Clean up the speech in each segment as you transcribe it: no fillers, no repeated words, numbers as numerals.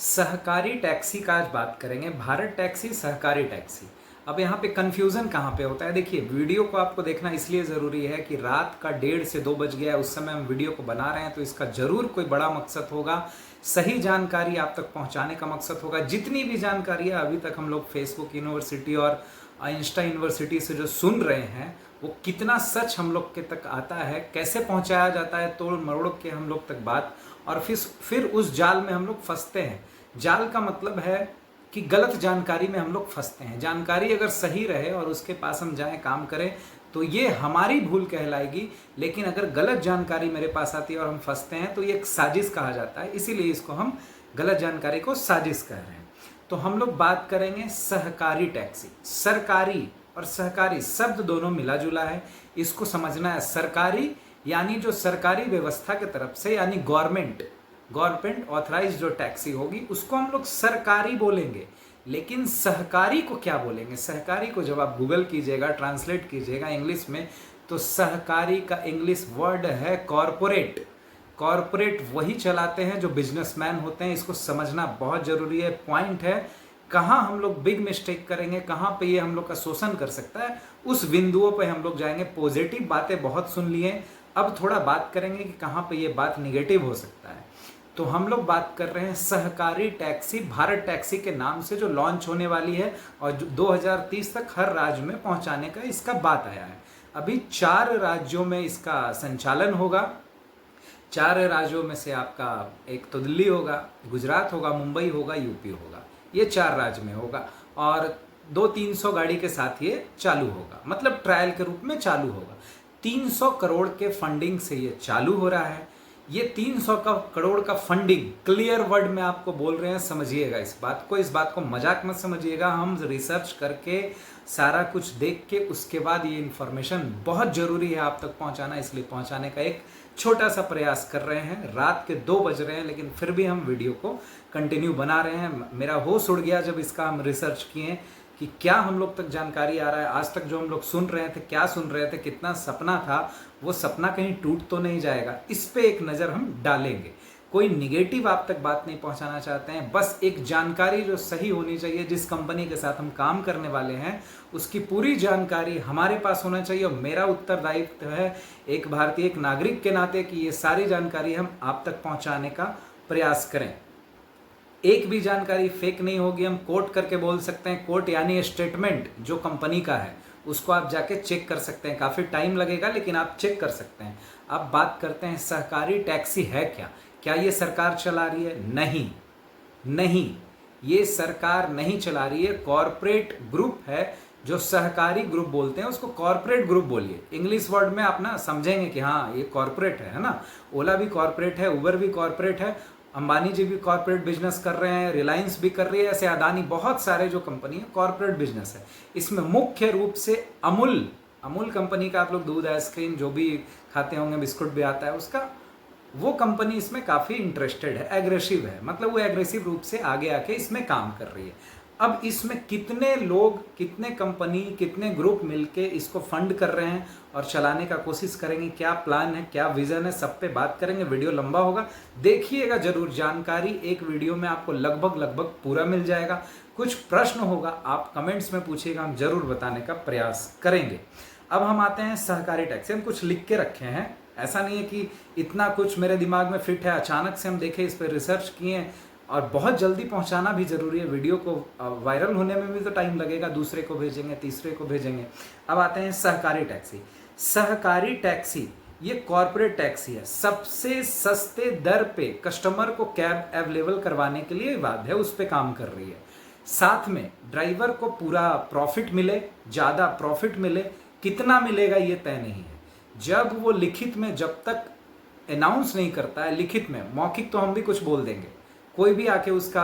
सहकारी टैक्सी का आज बात करेंगे। भारत टैक्सी, सहकारी टैक्सी। अब यहाँ पे कंफ्यूजन कहाँ पे होता है? देखिए, वीडियो को आपको देखना इसलिए ज़रूरी है कि रात का 1:30 से 2 बज गया है, उस समय हम वीडियो को बना रहे हैं, तो इसका ज़रूर कोई बड़ा मकसद होगा। सही जानकारी आप तक पहुँचाने का मकसद होगा। जितनी भी जानकारी है अभी तक हम लोग फेसबुक यूनिवर्सिटी और इंस्टा यूनिवर्सिटी से जो सुन रहे हैं, वो कितना सच हम लोग के तक आता है, कैसे पहुँचाया जाता है, तोड़ मरोड़ के हम लोग तक बात, और फिर उस जाल में हम लोग फंसते हैं। जाल का मतलब है कि गलत जानकारी में हम लोग फंसते हैं। जानकारी अगर सही रहे और उसके पास हम जाएं, काम करें, तो ये हमारी भूल कहलाएगी। लेकिन अगर गलत जानकारी मेरे पास आती है और हम फंसते हैं, तो ये एक साजिश कहा जाता है। इसीलिए इसको हम गलत जानकारी को साजिश कह रहे हैं। तो हम लोग बात करेंगे सहकारी टैक्सी। सरकारी और सहकारी शब्द दोनों मिला जुला है, इसको समझना है। सरकारी यानी जो सरकारी व्यवस्था की तरफ से, यानी गवर्नमेंट ऑथराइज जो टैक्सी होगी, उसको हम लोग सरकारी बोलेंगे। लेकिन सहकारी को क्या बोलेंगे? सहकारी को जब आप गूगल कीजिएगा, ट्रांसलेट कीजिएगा इंग्लिश में, तो सहकारी का इंग्लिश वर्ड है कॉरपोरेट। कॉरपोरेट वही चलाते हैं जो बिजनेसमैन होते हैं। इसको समझना बहुत जरूरी है। पॉइंट है, कहाँ हम लोग बिग मिस्टेक करेंगे, कहाँ पे ये हम लोग का शोषण कर सकता है, उस बिंदुओं पे हम लोग जाएंगे। पॉजिटिव बातें बहुत सुन लिए, अब थोड़ा बात करेंगे कि कहाँ पे ये बात निगेटिव हो सकता है। तो हम लोग बात कर रहे हैं सहकारी टैक्सी, भारत टैक्सी के नाम से, जो लॉन्च होने वाली है और जो 2030 तक हर राज्य में पहुंचाने का इसका बात आया है। अभी 4 राज्यों में इसका संचालन होगा। 4 राज्यों में से आपका एक तो दिल्ली होगा, गुजरात होगा, मुंबई होगा, यूपी होगा। ये 4 राज्य में होगा और 200-300 गाड़ी के साथ ये चालू होगा, मतलब ट्रायल के रूप में चालू होगा। 300 करोड़ के फंडिंग से ये चालू हो रहा है। ये 300 करोड़ का फंडिंग, क्लियर वर्ड में आपको बोल रहे हैं, समझिएगा इस बात को मजाक मत समझिएगा। हम रिसर्च करके सारा कुछ देख के उसके बाद ये इन्फॉर्मेशन बहुत जरूरी है आप तक पहुंचाना, इसलिए पहुंचाने का एक छोटा सा प्रयास कर रहे हैं। रात के 2 बज रहे हैं, लेकिन फिर भी हम वीडियो को कंटिन्यू बना रहे हैं। मेरा होश उड़ गया जब इसका हम रिसर्च किए कि क्या हम लोग तक जानकारी आ रहा है। आज तक जो हम लोग सुन रहे थे, क्या सुन रहे थे, कितना सपना था, वो सपना कहीं टूट तो नहीं जाएगा। इस पे एक नज़र हम डालेंगे। कोई निगेटिव आप तक बात नहीं पहुंचाना चाहते हैं, बस एक जानकारी जो सही होनी चाहिए। जिस कंपनी के साथ हम काम करने वाले हैं, उसकी पूरी जानकारी हमारे पास होना चाहिए। और मेरा उत्तरदायित्व है एक भारतीय, एक नागरिक के नाते, कि ये सारी जानकारी हम आप तक पहुंचाने का प्रयास करें। एक भी जानकारी फेक नहीं होगी। हम कोट करके बोल सकते हैं। कोट यानी स्टेटमेंट जो कंपनी का है, उसको आप जाके चेक कर सकते हैं। काफ़ी टाइम लगेगा, लेकिन आप चेक कर सकते हैं। अब बात करते हैं सहकारी टैक्सी है क्या। क्या ये सरकार चला रही है? नहीं, ये सरकार नहीं चला रही है। कॉरपोरेट ग्रुप है, जो सहकारी ग्रुप बोलते हैं उसको कॉरपोरेट ग्रुप बोलिए। इंग्लिश वर्ड में आप ना समझेंगे कि हाँ ये कॉरपोरेट है ना। ओला भी कॉरपोरेट है, उबर भी कॉरपोरेट है, अंबानी जी भी कॉर्पोरेट बिजनेस कर रहे हैं, रिलायंस भी कर रही है, ऐसे अदानी, बहुत सारे जो कंपनी है कॉर्पोरेट बिजनेस है। इसमें मुख्य रूप से अमूल कंपनी का, आप लोग दूध, आइसक्रीम जो भी खाते होंगे, बिस्कुट भी आता है उसका, वो कंपनी इसमें काफ़ी इंटरेस्टेड है, एग्रेसिव है। मतलब वो एग्रेसिव रूप से आगे आके इसमें काम कर रही है। अब इसमें कितने लोग, कितने कंपनी, कितने ग्रुप मिलके इसको फंड कर रहे हैं और चलाने का कोशिश करेंगे, क्या प्लान है, क्या विजन है, सब पे बात करेंगे। वीडियो लंबा होगा, देखिएगा जरूर। जानकारी एक वीडियो में आपको लगभग पूरा मिल जाएगा। कुछ प्रश्न होगा आप कमेंट्स में पूछिएगा, हम जरूर बताने का प्रयास करेंगे। अब हम आते हैं सहकारी टैक्सी। हम कुछ लिख के रखे हैं, ऐसा नहीं है कि इतना कुछ मेरे दिमाग में फिट है, अचानक से हम देखे, इस पर रिसर्च किए, और बहुत जल्दी पहुंचाना भी जरूरी है। वीडियो को वायरल होने में भी तो टाइम लगेगा, दूसरे को भेजेंगे, तीसरे को भेजेंगे। अब आते हैं सहकारी टैक्सी। सहकारी टैक्सी ये कॉर्पोरेट टैक्सी है। सबसे सस्ते दर पे कस्टमर को कैब अवेलेबल करवाने के लिए बाध्य है, उस पर काम कर रही है। साथ में ड्राइवर को पूरा प्रॉफिट मिले, ज़्यादा प्रॉफिट मिले, कितना मिलेगा ये तय नहीं है। जब वो लिखित में, जब तक अनाउंस नहीं करता है लिखित में, मौखिक तो हम भी कुछ बोल देंगे, कोई भी आके उसका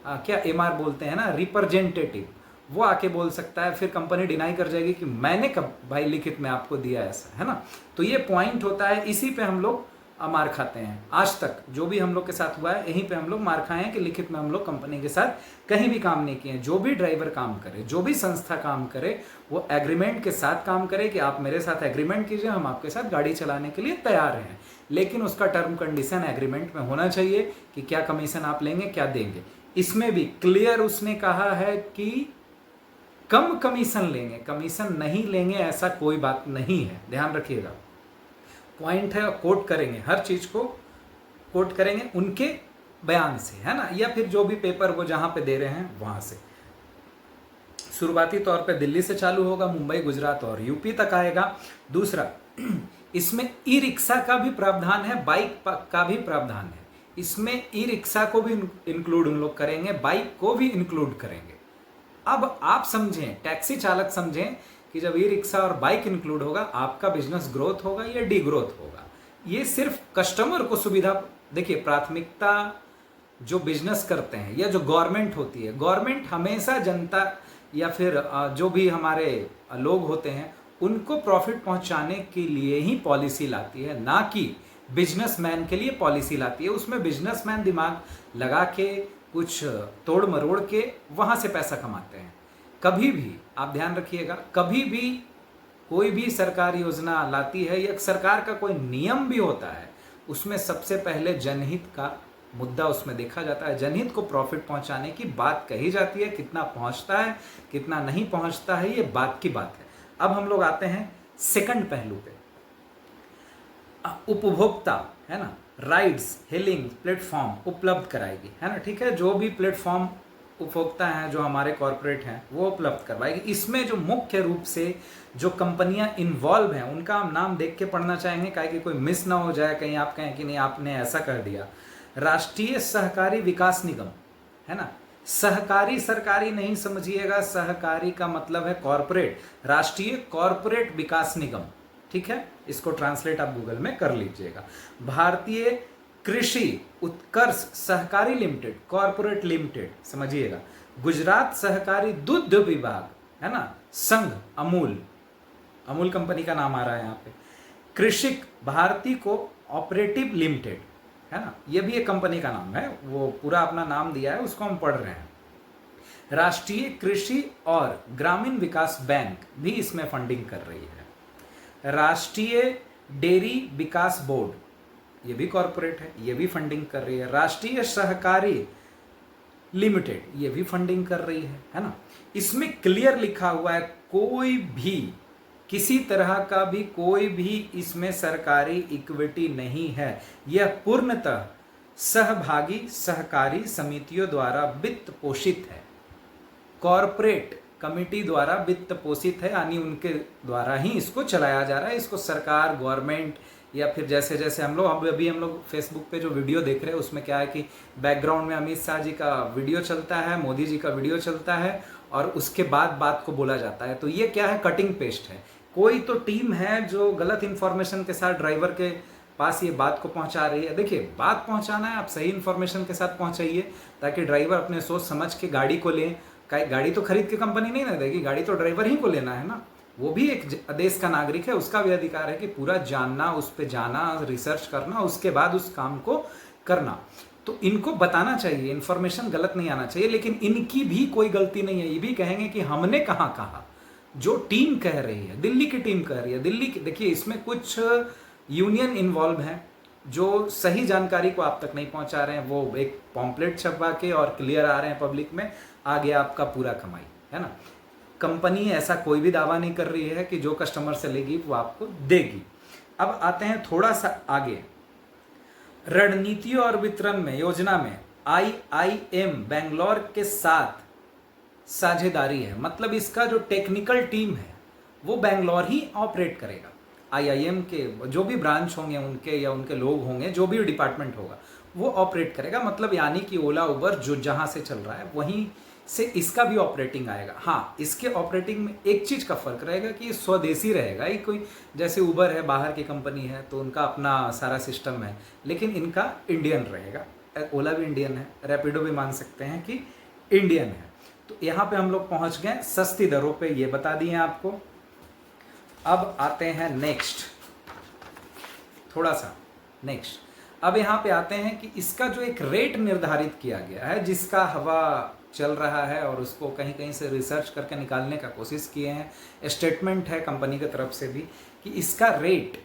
क्या एमआर बोलते हैं ना, रिप्रेजेंटेटिव, वो आके बोल सकता है। फिर कंपनी डिनाई कर जाएगी कि मैंने कब भाई लिखित में आपको दिया, ऐसा है ना। तो ये पॉइंट होता है, इसी पे हम लोग मार खाते हैं। आज तक जो भी हम लोग के साथ हुआ है, यहीं पे हम लोग मार खाए हैं कि लिखित में हम लोग कंपनी के साथ कहीं भी काम नहीं किए हैं। जो भी ड्राइवर काम करे, जो भी संस्था काम करे, वो एग्रीमेंट के साथ काम करे कि आप मेरे साथ एग्रीमेंट कीजिए, हम आपके साथ गाड़ी चलाने के लिए तैयार हैं। लेकिन उसका टर्म कंडीशन एग्रीमेंट में होना चाहिए कि क्या कमीशन आप लेंगे, क्या देंगे। इसमें भी क्लियर उसने कहा है कि कम कमीशन लेंगे, कमीशन नहीं लेंगे ऐसा कोई बात नहीं है, ध्यान रखिएगा। पॉइंट है, कोट करेंगे, हर चीज को कोट करेंगे उनके बयान से, है ना, या फिर जो भी पेपर वो जहां पे दे रहे हैं वहां से। शुरुआती तौर पे दिल्ली से चालू होगा, मुंबई, गुजरात और यूपी तक आएगा। दूसरा, इसमें ई रिक्शा का भी प्रावधान है, बाइक का भी प्रावधान है। इसमें ई रिक्शा को भी इंक्लूड उन लोग करेंगे, बाइक को भी इंक्लूड करेंगे। अब आप समझें, टैक्सी चालक समझें कि जब ई रिक्शा और बाइक इंक्लूड होगा, आपका बिजनेस ग्रोथ होगा या डी ग्रोथ होगा। ये सिर्फ कस्टमर को सुविधा, देखिए प्राथमिकता जो बिजनेस करते हैं या जो गवर्नमेंट होती है, गवर्नमेंट हमेशा जनता या फिर जो भी हमारे लोग होते हैं उनको प्रॉफिट पहुंचाने के लिए ही पॉलिसी लाती है, ना कि बिजनेसमैन के लिए पॉलिसी लाती है। उसमें बिजनेसमैन दिमाग लगा के कुछ तोड़ मरोड़ के वहां से पैसा कमाते हैं। कभी भी आप ध्यान रखिएगा, कभी भी कोई भी सरकार योजना लाती है या सरकार का कोई नियम भी होता है, उसमें सबसे पहले जनहित का मुद्दा उसमें देखा जाता है। जनहित को प्रॉफिट पहुंचाने की बात कही जाती है, कितना पहुंचता है कितना नहीं पहुंचता है ये बात की बात है। अब हम लोग आते हैं सेकंड पहलू पे, उपभोक्ता, है ना, राइड्स हेलिंग प्लेटफॉर्म उपलब्ध कराएगी, है ना, ठीक है। जो भी प्लेटफॉर्म उपभोक्ता हैं जो हमारे कॉरपोरेट हैं वो उपलब्ध करवाएगी। इसमें जो मुख्य रूप से जो कंपनियां इन्वॉल्व हैं उनका हम नाम देख के पढ़ना चाहेंगे, कहीं कि कोई मिस ना हो जाए, कहीं आप कहें कि नहीं आपने ऐसा कर दिया। राष्ट्रीय सहकारी विकास निगम, है ना, सहकारी सरकारी नहीं समझिएगा, सहकारी का मतलब है कॉरपोरेट, राष्ट्रीय कॉरपोरेट विकास निगम, ठीक है, इसको ट्रांसलेट आप गूगल में कर लीजिएगा। भारतीय कृषि उत्कर्ष सहकारी लिमिटेड, कॉरपोरेट लिमिटेड समझिएगा। गुजरात सहकारी दुग्ध विभाग, है ना, संघ अमूल, अमूल कंपनी का नाम आ रहा है यहाँ पे। कृषिक भारती को ऑपरेटिव लिमिटेड, है ना, ये भी एक कंपनी का नाम है, वो पूरा अपना नाम दिया है, उसको हम पढ़ रहे हैं। राष्ट्रीय कृषि और ग्रामीण विकास बैंक भी इसमें फंडिंग कर रही है। राष्ट्रीय डेयरी विकास बोर्ड, ये भी कॉरपोरेट है, ये भी फंडिंग कर रही है। राष्ट्रीय सहकारी लिमिटेड, ये भी फंडिंग कर रही है ना। इसमें क्लियर लिखा हुआ है, कोई भी किसी तरह का भी कोई भी इसमें सरकारी इक्विटी नहीं है, यह पूर्णतः सहभागी सहकारी समितियों द्वारा वित्त पोषित है, कॉरपोरेट कमेटी द्वारा वित्त पोषित है, यानी उनके द्वारा ही इसको चलाया जा रहा है। इसको सरकार, गवर्नमेंट या फिर जैसे जैसे हम लोग फेसबुक पे जो वीडियो देख रहे हैं उसमें क्या है कि बैकग्राउंड में अमित शाह जी का वीडियो चलता है, मोदी जी का वीडियो चलता है और उसके बाद बात को बोला जाता है। तो ये क्या है, कटिंग पेस्ट है। कोई तो टीम है जो गलत इन्फॉर्मेशन के साथ ड्राइवर के पास ये बात को पहुंचा रही है। देखिए, बात पहुंचाना है, आप सही इन्फॉर्मेशन के साथ पहुंचाइए ताकि ड्राइवर अपने सोच समझ के गाड़ी को ले। गाड़ी तो खरीद के कंपनी नहीं ना देगी, गाड़ी तो ड्राइवर ही को लेना है ना, वो भी एक देश का नागरिक है, उसका भी अधिकार है कि पूरा जानना, उस पर जाना, रिसर्च करना, उसके बाद उस काम को करना। तो इनको बताना चाहिए, इन्फॉर्मेशन गलत नहीं आना चाहिए, लेकिन इनकी भी कोई गलती नहीं है। ये भी कहेंगे कि हमने कहाँ कहा, जो टीम कह रही है, दिल्ली की टीम कह रही है, दिल्ली की, देखिए इसमें कुछ यूनियन इन्वॉल्व हैं जो सही जानकारी को आप तक नहीं पहुंचा रहे हैं, वो एक पॉम्पलेट छपवा के और क्लियर आ रहे हैं पब्लिक में, आ गया आपका पूरा कमाई, है ना। कंपनी ऐसा कोई भी दावा नहीं कर रही है कि जो कस्टमर से लेगी वो आपको देगी। अब आते हैं थोड़ा सा आगे, रणनीति और वितरण में योजना में IIM बेंगलोर के साथ साझेदारी है, मतलब इसका जो टेक्निकल टीम है वो बेंगलोर ही ऑपरेट करेगा। IIM के जो भी ब्रांच होंगे उनके या उनके लोग होंगे, जो भी डिपार्टमेंट होगा वो ऑपरेट करेगा, मतलब यानी कि ओला उबर जो जहां से चल रहा है वहीं से इसका भी ऑपरेटिंग आएगा। हाँ, इसके ऑपरेटिंग में एक चीज का फर्क रहेगा कि ये स्वदेशी रहेगा। ये कोई जैसे उबर है, बाहर की कंपनी है तो उनका अपना सारा सिस्टम है, लेकिन इनका इंडियन रहेगा। ओला भी इंडियन है, रैपिडो भी मान सकते हैं कि इंडियन है। तो यहाँ पे हम लोग पहुंच गए सस्ती दरों पे, ये बता दिए आपको। अब आते हैं नेक्स्ट, थोड़ा सा नेक्स्ट। अब यहाँ पे आते हैं कि इसका जो एक रेट निर्धारित किया गया है, जिसका हवा चल रहा है और उसको कहीं कहीं से रिसर्च करके निकालने का कोशिश किए हैं, स्टेटमेंट है कंपनी की तरफ से भी कि इसका रेट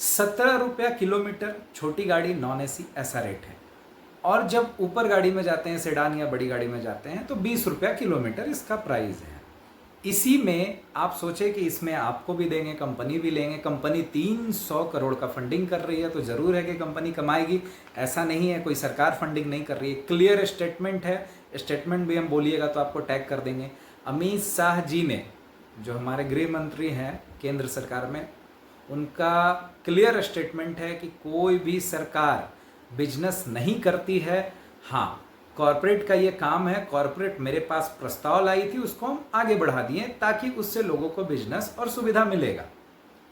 ₹17 किलोमीटर छोटी गाड़ी नॉन एसी ऐसा रेट है, और जब ऊपर गाड़ी में जाते हैं, सेडान या बड़ी गाड़ी में जाते हैं, तो ₹20 किलोमीटर इसका प्राइस है। इसी में आप सोचे कि इसमें आपको भी देंगे, कंपनी भी लेंगे। कंपनी 300 करोड़ का फंडिंग कर रही है, तो ज़रूर है कि कंपनी कमाएगी, ऐसा नहीं है। कोई सरकार फंडिंग नहीं कर रही है, क्लियर स्टेटमेंट है। स्टेटमेंट भी हम बोलिएगा तो आपको टैग कर देंगे। अमित शाह जी ने, जो हमारे गृह मंत्री हैं केंद्र सरकार में, उनका क्लियर स्टेटमेंट है कि कोई भी सरकार बिजनेस नहीं करती है। हाँ, कॉरपोरेट का ये काम है। कॉरपोरेट मेरे पास प्रस्ताव लाई थी, उसको हम आगे बढ़ा दिए ताकि उससे लोगों को बिजनेस और सुविधा मिलेगा।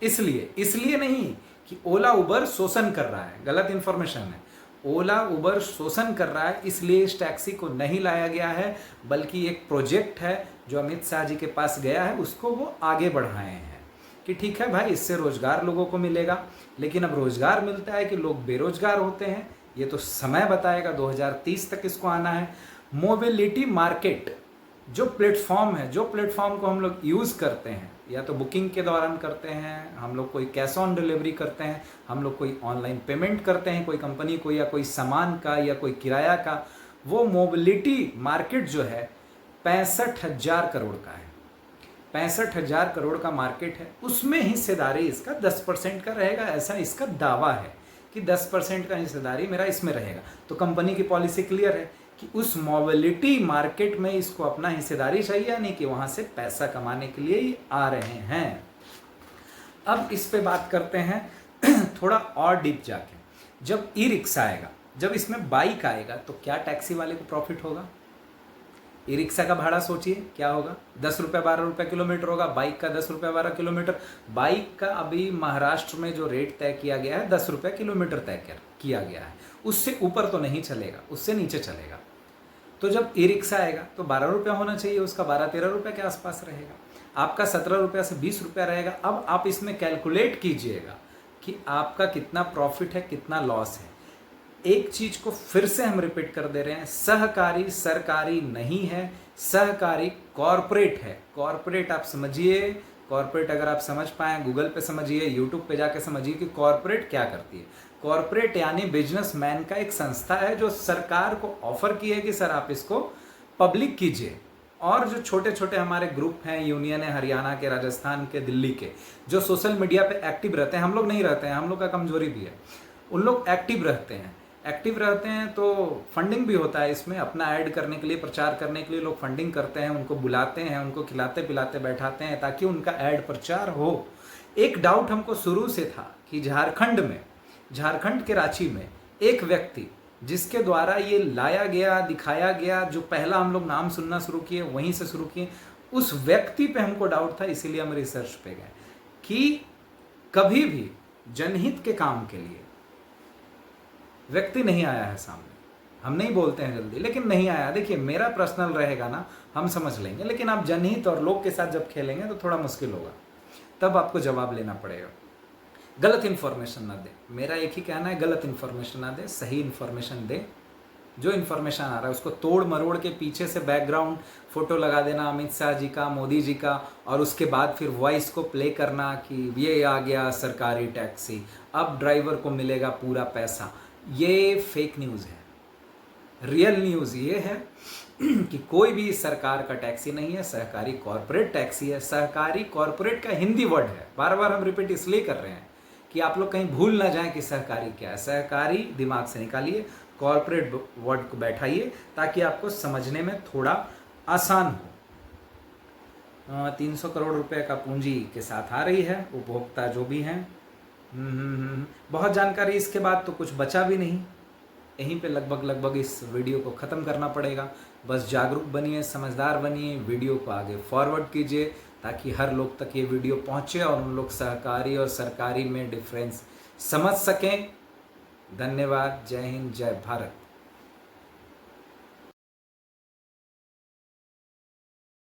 इसलिए नहीं कि ओला उबर शोषण कर रहा है, गलत इंफॉर्मेशन है। ओला उबर शोषण कर रहा है इसलिए इस टैक्सी को नहीं लाया गया है, बल्कि एक प्रोजेक्ट है जो अमित शाह जी के पास गया है, उसको वो आगे बढ़ाए हैं कि ठीक है भाई, इससे रोजगार लोगों को मिलेगा। लेकिन अब रोजगार मिलता है कि लोग बेरोजगार होते हैं, ये तो समय बताएगा। 2030 तक इसको आना है। मोबिलिटी मार्केट जो प्लेटफॉर्म है, जो प्लेटफॉर्म को हम लोग यूज़ करते हैं, या तो बुकिंग के दौरान करते हैं, हम लोग कोई कैश ऑन डिलीवरी करते हैं, हम लोग कोई ऑनलाइन पेमेंट करते हैं कोई कंपनी को, या कोई सामान का या कोई किराया का, वो मोबिलिटी मार्केट जो है 65,000 करोड़ का है। 65,000 करोड़ का मार्केट है, उसमें हिस्सेदारी इसका 10% का रहेगा, ऐसा इसका दावा है कि 10% का हिस्सेदारी मेरा इसमें रहेगा। तो कंपनी की पॉलिसी क्लियर है कि उस मोबिलिटी मार्केट में इसको अपना हिस्सेदारी चाहिए, यानी कि वहां से पैसा कमाने के लिए ही आ रहे हैं। अब इस पे बात करते हैं थोड़ा और डीप जाके। जब ई रिक्शा आएगा, जब इसमें बाइक आएगा, तो क्या टैक्सी वाले को प्रॉफिट होगा? ई रिक्शा का भाड़ा सोचिए क्या होगा, ₹10 ₹12 किलोमीटर होगा। बाइक का ₹10 12 किलोमीटर। बाइक का अभी महाराष्ट्र में जो रेट तय किया गया है ₹10 किलोमीटर तय किया गया है, उससे ऊपर तो नहीं चलेगा, उससे नीचे चलेगा। तो जब ई रिक्शा आएगा तो ₹12 होना चाहिए, उसका ₹12-13 के आसपास रहेगा। आपका ₹17 से ₹20 रहेगा। अब आप इसमें कैलकुलेट कीजिएगा कि आपका कितना प्रॉफिट है, कितना लॉस है। एक चीज को फिर से हम रिपीट कर दे रहे हैं, सहकारी सरकारी नहीं है, सहकारी कॉरपोरेट है। कॉरपोरेट आप समझिए, कॉरपोरेट अगर आप समझ पाए गूगल पे समझिए, यूट्यूब पे जाके समझिए कि कॉरपोरेट क्या करती है। कॉरपोरेट यानी बिजनेसमैन का एक संस्था है जो सरकार को ऑफर की है कि सर आप इसको पब्लिक कीजिए। और जो छोटे छोटे हमारे ग्रुप हैं, यूनियन है हरियाणा के, राजस्थान के, दिल्ली के, जो सोशल मीडिया पे एक्टिव रहते हैं, हम लोग नहीं रहते हैं, हम लोग का कमजोरी भी है, उन लोग एक्टिव रहते हैं। एक्टिव रहते हैं तो फंडिंग भी होता है इसमें, अपना ऐड करने के लिए, प्रचार करने के लिए लोग फंडिंग करते हैं, उनको बुलाते हैं, उनको खिलाते पिलाते बैठाते हैं ताकि उनका ऐड प्रचार हो। एक डाउट हमको शुरू से था कि झारखंड के रांची में एक व्यक्ति जिसके द्वारा ये लाया गया, दिखाया गया, जो पहला हम लोग नाम सुनना शुरू किए वहीं से शुरू किए, उस व्यक्ति पे हमको डाउट था, इसीलिए हम रिसर्च पे गए कि कभी भी जनहित के काम के लिए व्यक्ति नहीं आया है सामने। हम नहीं बोलते हैं जल्दी, लेकिन नहीं आया। देखिए मेरा पर्सनल रहेगा ना, हम समझ लेंगे, लेकिन आप जनहित और लोग के साथ जब खेलेंगे तो थोड़ा मुश्किल होगा, तब आपको जवाब लेना पड़ेगा। गलत इन्फॉर्मेशन ना दे, मेरा एक ही कहना है, गलत इन्फॉर्मेशन ना दे, सही इन्फॉर्मेशन दे। जो इन्फॉर्मेशन आ रहा है उसको तोड़ मरोड़ के पीछे से बैकग्राउंड फोटो लगा देना अमित शाह जी का, मोदी जी का, और उसके बाद फिर वॉइस को प्ले करना कि ये आ गया सरकारी टैक्सी, अब ड्राइवर को मिलेगा पूरा पैसा। ये फेक न्यूज़ है। रियल न्यूज़ ये है कि कोई भी सरकार का टैक्सी नहीं है, सहकारी कॉरपोरेट टैक्सी है। सहकारी कॉरपोरेट का हिंदी वर्ड है, बार बार हम रिपीट इसलिए कर रहे हैं कि आप लोग कहीं भूल ना जाएं कि सहकारी क्या है। सहकारी दिमाग से निकालिए, कॉरपोरेट वर्ड को बैठाइए ताकि आपको समझने में थोड़ा आसान हो। 300 करोड़ रुपए का पूंजी के साथ आ रही है, उपभोक्ता जो भी हैं। बहुत जानकारी इसके बाद तो कुछ बचा भी नहीं, यहीं पे लगभग इस वीडियो को ख़त्म करना पड़ेगा। बस जागरूक बनिए, समझदार बनिए, वीडियो को आगे फॉरवर्ड कीजिए ताकि हर लोग तक ये वीडियो पहुंचे और उन लोग सहकारी और सरकारी में डिफरेंस समझ सकें। धन्यवाद। जय हिंद, जय भारत।